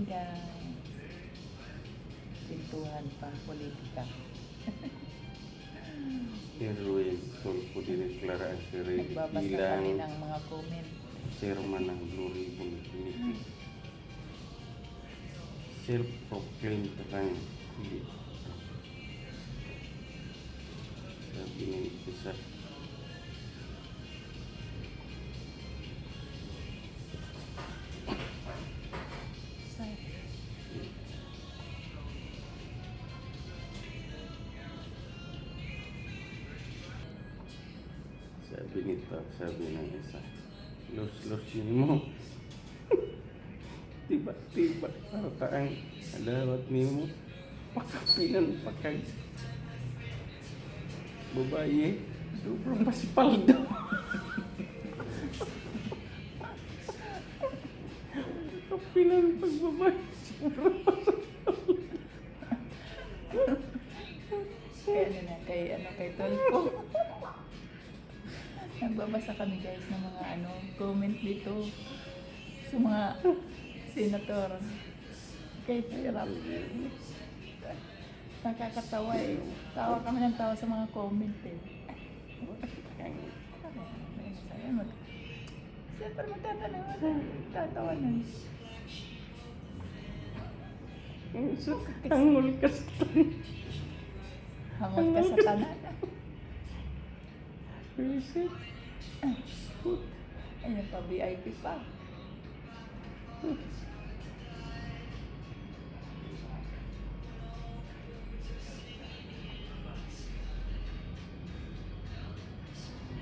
guys. Pintuhan pang politika. Irwin Tulfo dineklaraan si Ray Nagbabasa bilang kami ng mga comment. chairman ng Blue Ribbon Committee. Self-proclaimed lang. Sabi ng isa. Sabi nito, sabi ng isa. Los yun mo. Tiba-tiba. Parang alawat niyo mo. Pakapinan, pakag. Babae. Sobrang pasipal daw. Pakapinan pag babae. Sobrang pasipal. Kay Tolpo. Nagbabasa kami guys ng mga comment dito sa mga senator. Kay Tirap. Nakakatawa eh. Tawa kami ng tawa sa mga comment eh. Siyempre tatawa na. Hangol ka sa tanan. Hamot ka sa tanan. Visit. Ayan pa, VIP pa.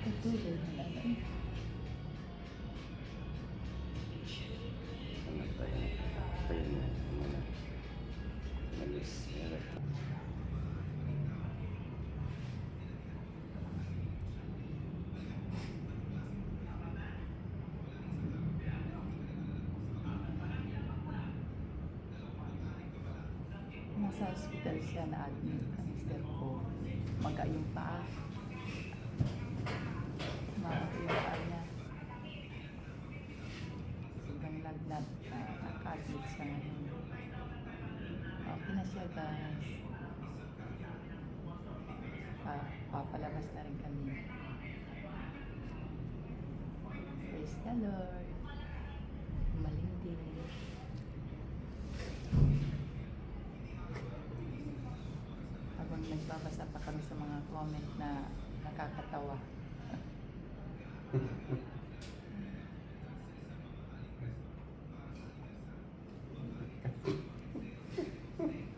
Tutuloy na naman. Ano tayo? Tayo na. Malis. Nasa hospital siya na admit ang mister ko. Maga yung paa. Maga yung paa niya. Sobrang lagnat. Naka-admit siya ngayon. Okay na siya guys. Papalabas na rin kami. Praise the Lord. Malindi. Nagbabasa pa kami sa mga comment na nakakatawa.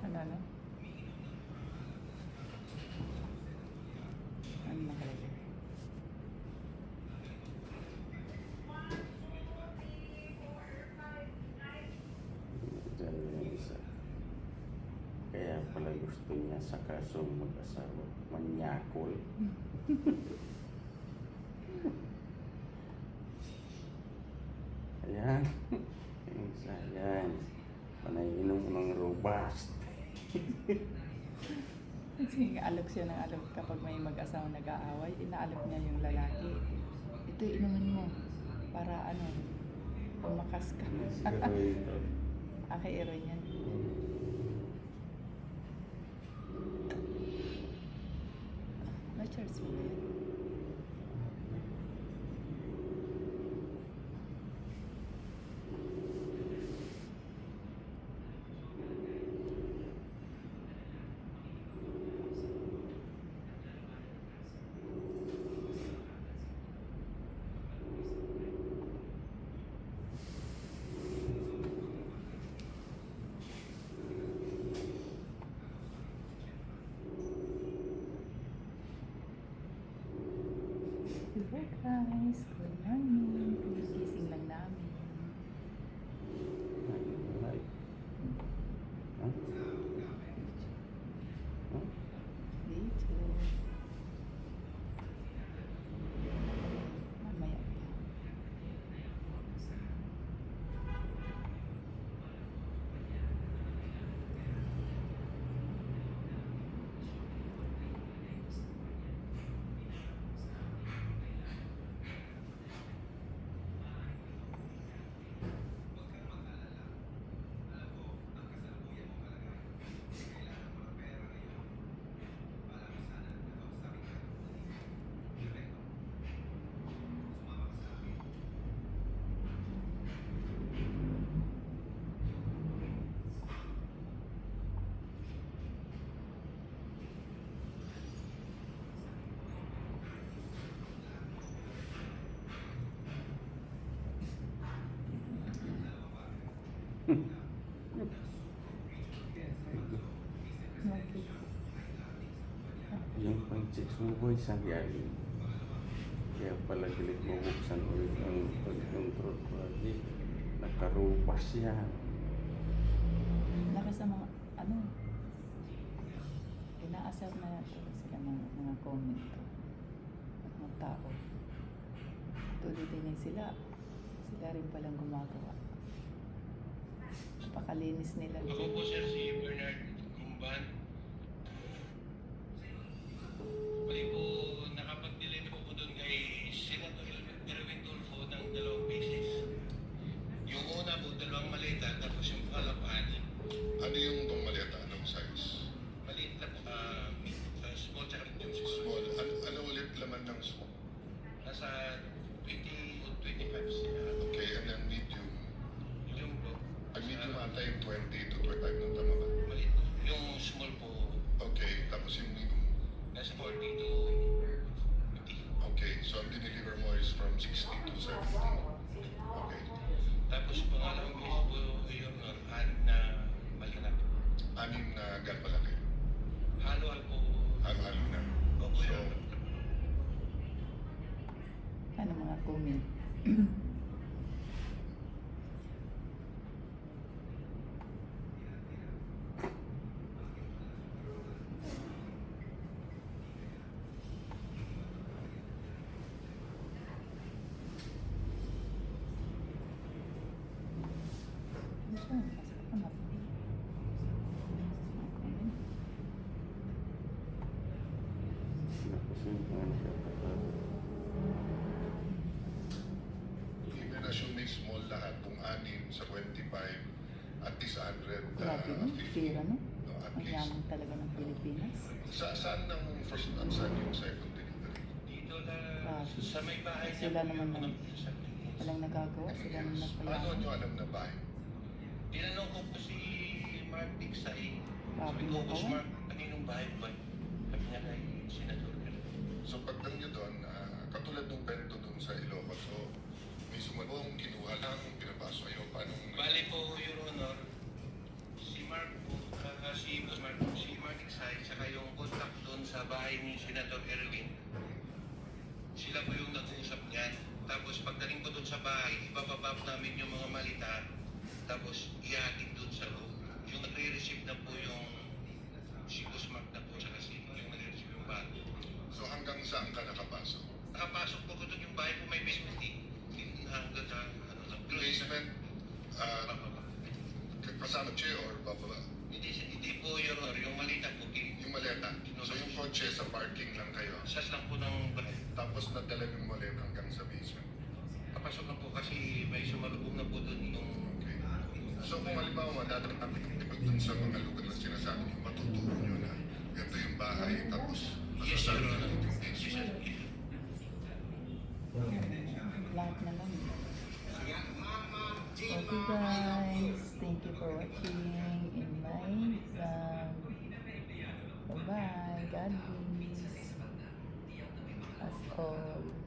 Ano? Ano nakalagay? Sabi ng isa. Kaya pala gusto niya sa kasong mag-asawa. Manyakol. Ayan. Ayan. Panay-inom ng robust. Kasi alok siya ng alok kapag may mag-asawa nag-aaway, inaalok niya yung lalaki. Ito inumin mo para pumakas ka. Ero niyan. Na-charge mo yan? Hello guys, good morning. Pinigising lang namin. Video. Mamaya pa. Bakit? Yung pang-checks mo boy sa galing. Kaya pala galit mo buksan ulit ang pag-control ko. Di, nakarupas yan. Laki sa mga, ano, inaasar na ito sila mga comment ko. At mga tao. Tulitin din sila. Sila rin palang gumagawa. Napakalinis nila. Ako po sir si Bernard Kumban. Bali po, nakapag-delay po ko doon kay Senator Erwin Tulfo ng 2 beses. Yung una po, 2 maleta, tapos yung pangalapahan. Ano yung itong maleta? Anong size? Maliit na po, small tsaka medium Small. Ano ulit laman ng small? Nasa 20 o 25 siya. Okay, and then medium. Yung po. Ang medium ata yung 20 to 25 ng tama ba? Maliit po. Yung small po, Okay, tapos yung medium. nasa 40 to 50. Okay, so ang dineliver mo is from 60 to 70. Okay. Tapos pangalawang beses po, yung anim na malita po. Anim na gan palaki. Halo-halo po. Halo-halo na. Opo, So, yun. Ano mga comment? Ano siya? Pasok ka na. Mga comment. Nakusimpan siya kapag even assume may small lahat, kung anim sa 25, at least 100 Grabe no? Pira no? no, at Ang least. yaman talaga ng Pilipinas. Saan ang first at saan yung second delivery? Dito na Grabe. sa may bahay Sila po naman yung ng- mga sa Pilipinas. Walang nagagawa. Sila nang Paano napayaman. nyo alam na bahay? Tinanong ko po si Mark Dixay. Grabe Sabi ko, Boss nagawa. Mark, kaninong bahay ba? Sabi niya kay Senator Erwin. So pagdang nyo doon, katulad ng bento doon sa Ilocos, so may sumalong, kinuha lang, pinapasok kayo, paano? Bali po, Your Honor, si Mark po, si Boss Mark, si Mark Dixay, saka yung contact doon sa bahay ni Senator Erwin, sila po yung nag-uusap niyan. Tapos pagdating ko doon sa bahay, ibababa po namin yung mga malita, tapos ihatid doon sa loob. Yung nagre-receive na po yung si Boss Mark na po, saka si yung nagre-receive yung bahay. So hanggang saan ka nakapasok? Nakapasok po ko doon yung bahay po may basement eh. Hanggang sa ano lang. Basement, kasama chair or bababa? Hindi po Your Honor, yung malita po. Yung maleta. So yung kotse sa parking lang kayo. Sas lang po ng bahay. Tapos nadala yung maleta hanggang sa basement. Kapasok na po kasi may sumalubong na po doon yung Okay. So kung halimbawa madadagdag dun sa mga lugar na sinasabi niyo, matuturo niyo na ito yung bahay, tapos yes, Your masasabi Honor. niyo yung Yes, basement. sir. Lahat na lang. Okay guys, thank you for watching in my vlog. Bye bye, God bless us all.